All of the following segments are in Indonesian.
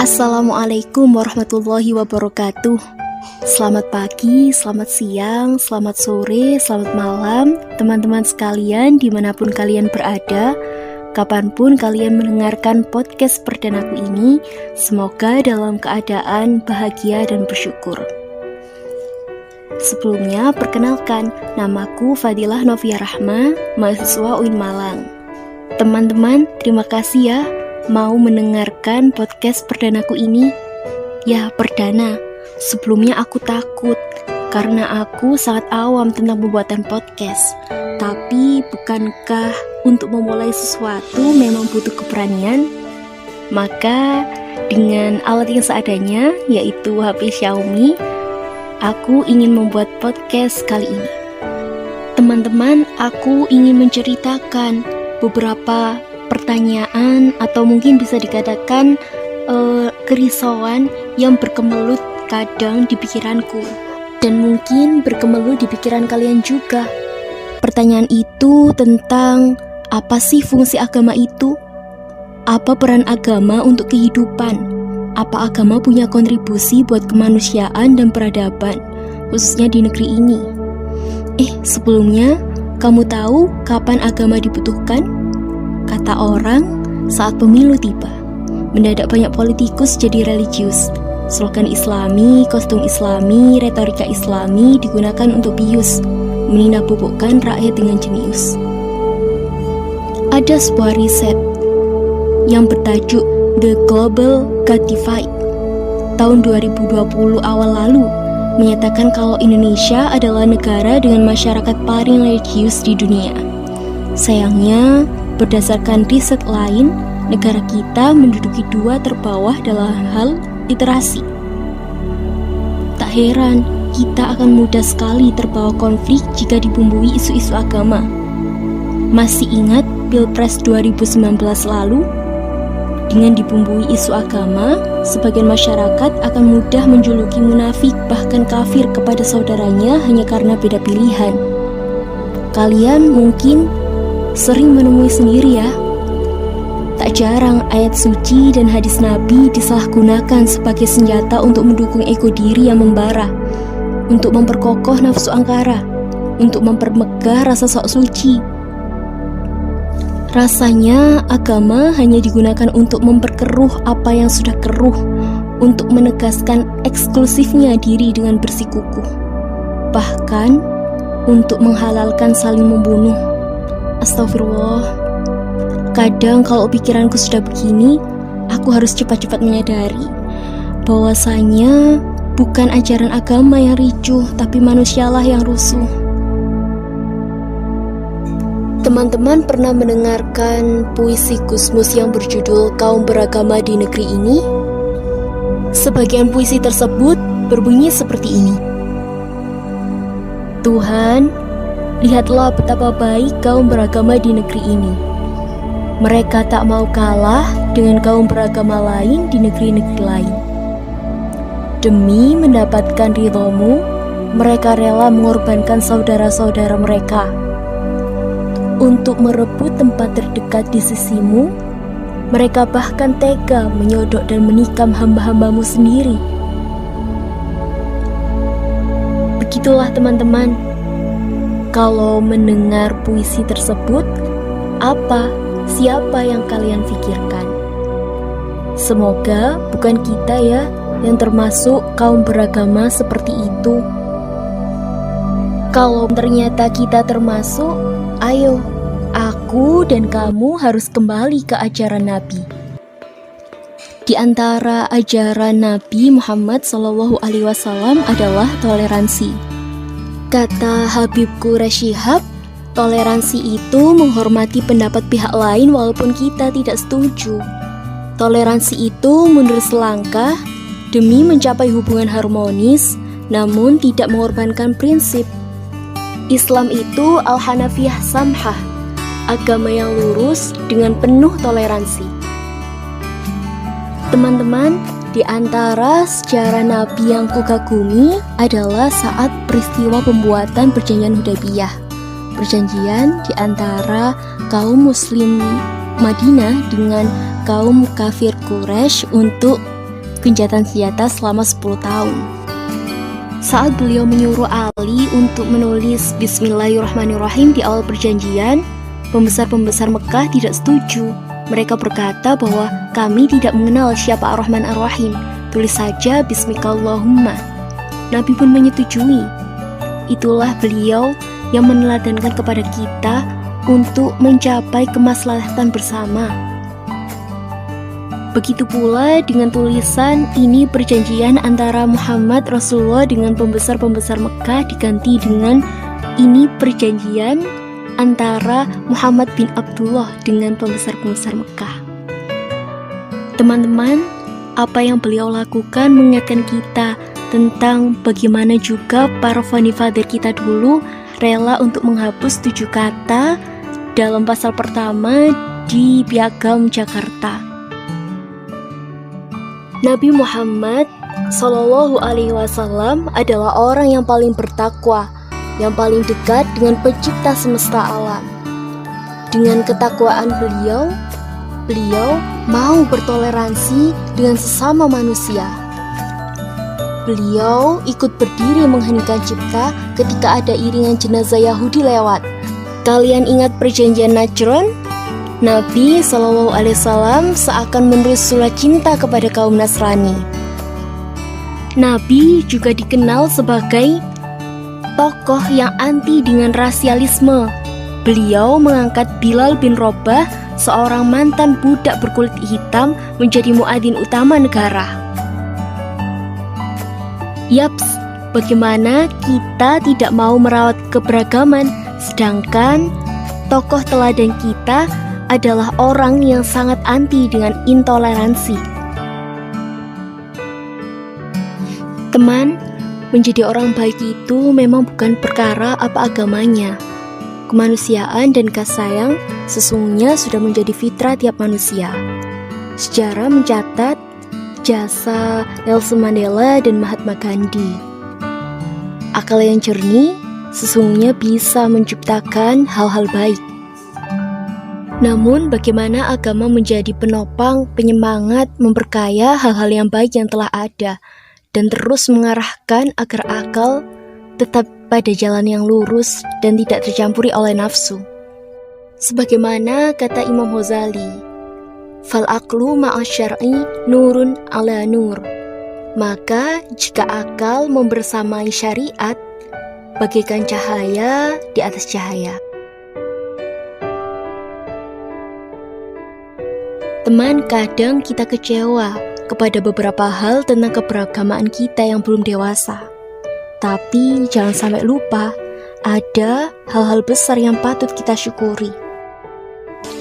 Assalamualaikum warahmatullahi wabarakatuh. Selamat pagi, selamat siang, selamat sore, selamat malam teman-teman sekalian dimanapun kalian berada. Kapanpun kalian mendengarkan podcast perdanaku ini, semoga dalam keadaan bahagia dan bersyukur. Sebelumnya, perkenalkan, namaku Fadilah Novia Rahma, mahasiswa UIN Malang. Teman-teman, terima kasih ya mau mendengarkan podcast perdanaku ini. Ya, perdana. Sebelumnya aku takut karena aku sangat awam tentang pembuatan podcast. Tapi bukankah untuk memulai sesuatu memang butuh keberanian? Maka dengan alat yang seadanya, yaitu HP Xiaomi, aku ingin membuat podcast kali ini. Teman-teman, aku ingin menceritakan beberapa pertanyaan atau mungkin bisa dikatakan kerisauan yang berkemelut kadang di pikiranku dan mungkin berkemelut di pikiran kalian juga. Pertanyaan itu tentang apa sih fungsi agama itu? Apa peran agama untuk kehidupan? Apa agama punya kontribusi buat kemanusiaan dan peradaban, khususnya di negeri ini? Sebelumnya, kamu tahu kapan agama dibutuhkan? Kata orang, saat pemilu tiba. Mendadak banyak politikus jadi religius. Slogan Islami, kostum Islami, retorika Islami digunakan untuk bius, meninabobokan rakyat dengan jenius. Ada sebuah riset yang bertajuk The Global God Divide tahun 2020 awal lalu menyatakan kalau Indonesia adalah negara dengan masyarakat paling religius di dunia. Sayangnya, berdasarkan riset lain, negara kita menduduki 2 terbawah dalam hal literasi. Tak heran, kita akan mudah sekali terbawa konflik jika dibumbui isu-isu agama. Masih ingat Pilpres 2019 lalu? Dengan dibumbui isu agama, sebagian masyarakat akan mudah menjuluki munafik bahkan kafir kepada saudaranya hanya karena beda pilihan. Kalian mungkin sering menemui sendiri ya. Tak jarang ayat suci dan hadis Nabi disalahgunakan sebagai senjata untuk mendukung ego diri yang membara, untuk memperkokoh nafsu angkara, untuk mempermegah rasa sok suci. Rasanya agama hanya digunakan untuk memperkeruh apa yang sudah keruh, untuk menegaskan eksklusifnya diri dengan bersikukuh, bahkan untuk menghalalkan saling membunuh. Astagfirullah. Kadang kalau pikiranku sudah begini, aku harus cepat-cepat menyadari bahwasanya bukan ajaran agama yang ricuh, tapi manusialah yang rusuh. Teman-teman pernah mendengarkan puisi Gusmus yang berjudul Kaum Beragama di Negeri Ini? Sebagian puisi tersebut berbunyi seperti ini. Tuhan, lihatlah betapa baik kaum beragama di negeri ini. Mereka tak mau kalah dengan kaum beragama lain di negeri-negeri lain. Demi mendapatkan ridhomu, mereka rela mengorbankan saudara-saudara mereka. Untuk merebut tempat terdekat di sisimu, mereka bahkan tega menyodok dan menikam hamba-hambamu sendiri. Begitulah teman-teman. Kalau mendengar puisi tersebut, siapa yang kalian pikirkan? Semoga bukan kita ya yang termasuk kaum beragama seperti itu. Kalau ternyata kita termasuk, ayo, aku dan kamu harus kembali ke ajaran Nabi. Di antara ajaran Nabi Muhammad SAW adalah toleransi. Kata Habib Quraisy Shihab, toleransi itu menghormati pendapat pihak lain walaupun kita tidak setuju. Toleransi itu mundur selangkah demi mencapai hubungan harmonis, namun tidak mengorbankan prinsip. Islam itu Al-Hanafiyah Samhah, agama yang lurus dengan penuh toleransi. Teman-teman, di antara sejarah Nabi yang kukagumi adalah saat peristiwa pembuatan perjanjian Hudaybiyah. Perjanjian di antara kaum muslim Madinah dengan kaum kafir Quraisy untuk gencatan senjata selama 10 tahun. Saat beliau menyuruh Ali untuk menulis Bismillahirrahmanirrahim di awal perjanjian, pembesar-pembesar Mekah tidak setuju. Mereka berkata bahwa kami tidak mengenal siapa Ar-Rahman Ar-Rahim, tulis saja Bismikallahumma. Nabi pun menyetujui. Itulah beliau yang meneladankan kepada kita untuk mencapai kemaslahatan bersama. Begitu pula dengan tulisan ini perjanjian antara Muhammad Rasulullah dengan pembesar-pembesar Mekah diganti dengan ini perjanjian antara Muhammad bin Abdullah dengan pembesar-pembesar Mekah. Teman-teman, apa yang beliau lakukan mengingatkan kita tentang bagaimana juga para founding father kita dulu rela untuk menghapus 7 kata dalam pasal pertama di Piagam Jakarta. Nabi Muhammad Sallallahu Alaihi Wasallam adalah orang yang paling bertakwa, yang paling dekat dengan pencipta semesta alam. Dengan ketakwaan beliau mau bertoleransi dengan sesama manusia. Beliau ikut berdiri mengheningkan cipta ketika ada iringan jenazah Yahudi lewat. Kalian ingat perjanjian Najron? Nabi SAW seakan menulis surat cinta kepada kaum Nasrani. Nabi juga dikenal sebagai tokoh yang anti dengan rasialisme. Beliau mengangkat Bilal bin Rabah, seorang mantan budak berkulit hitam, menjadi muadzin utama negara. Yaps, bagaimana kita tidak mau merawat keberagaman, sedangkan tokoh teladan kita adalah orang yang sangat anti dengan intoleransi. Teman, menjadi orang baik itu memang bukan perkara apa agamanya. Kemanusiaan dan kasih sayang sesungguhnya sudah menjadi fitrah tiap manusia. Sejarah mencatat jasa Nelson Mandela dan Mahatma Gandhi. Akal yang jernih sesungguhnya bisa menciptakan hal-hal baik. Namun bagaimana agama menjadi penopang, penyemangat, memperkaya hal-hal yang baik yang telah ada dan terus mengarahkan agar akal tetap pada jalan yang lurus dan tidak tercampuri oleh nafsu. Sebagaimana kata Imam Ghazali, fal aqlu ma'asyar'i nurun ala nur. Maka jika akal membersamai syariat, bagaikan cahaya di atas cahaya. Teman, kadang kita kecewa kepada beberapa hal tentang keberagamaan kita yang belum dewasa. Tapi jangan sampai lupa, ada hal-hal besar yang patut kita syukuri.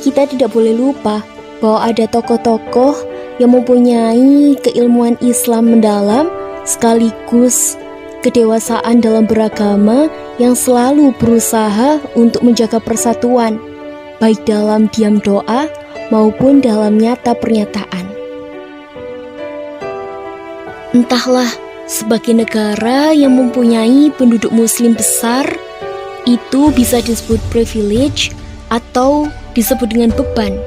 Kita tidak boleh lupa bahwa ada tokoh-tokoh yang mempunyai keilmuan Islam mendalam sekaligus kedewasaan dalam beragama yang selalu berusaha untuk menjaga persatuan, baik dalam diam doa maupun dalam nyata pernyataan. Entahlah, sebagai negara yang mempunyai penduduk muslim besar, itu bisa disebut privilege atau disebut dengan beban.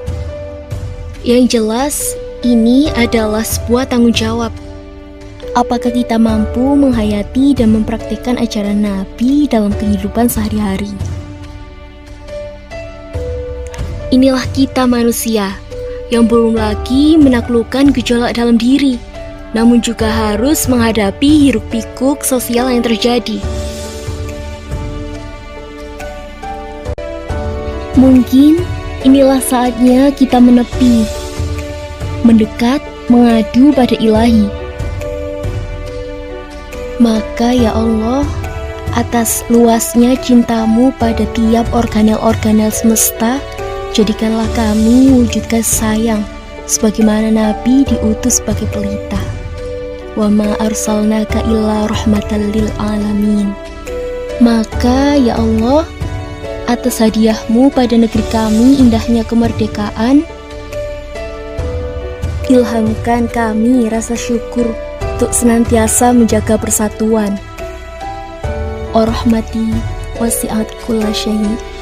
Yang jelas, ini adalah sebuah tanggung jawab. Apakah kita mampu menghayati dan mempraktikkan ajaran Nabi dalam kehidupan sehari-hari? Inilah kita manusia yang belum lagi menaklukkan gejolak dalam diri, namun juga harus menghadapi hiruk-pikuk sosial yang terjadi. Mungkin inilah saatnya kita menepi, mendekat, mengadu pada Ilahi. Maka ya Allah, atas luasnya cintamu pada tiap organel-organel semesta, jadikanlah kami wujudkan sayang, sebagaimana Nabi diutus sebagai pelita. Wa ma arsalnaka illa rahmatan lil alamin. Maka ya Allah, atas hadiahmu pada negeri kami indahnya kemerdekaan, ilhamkan kami rasa syukur untuk senantiasa menjaga persatuan. Rahmati wasi'at kulla syai'.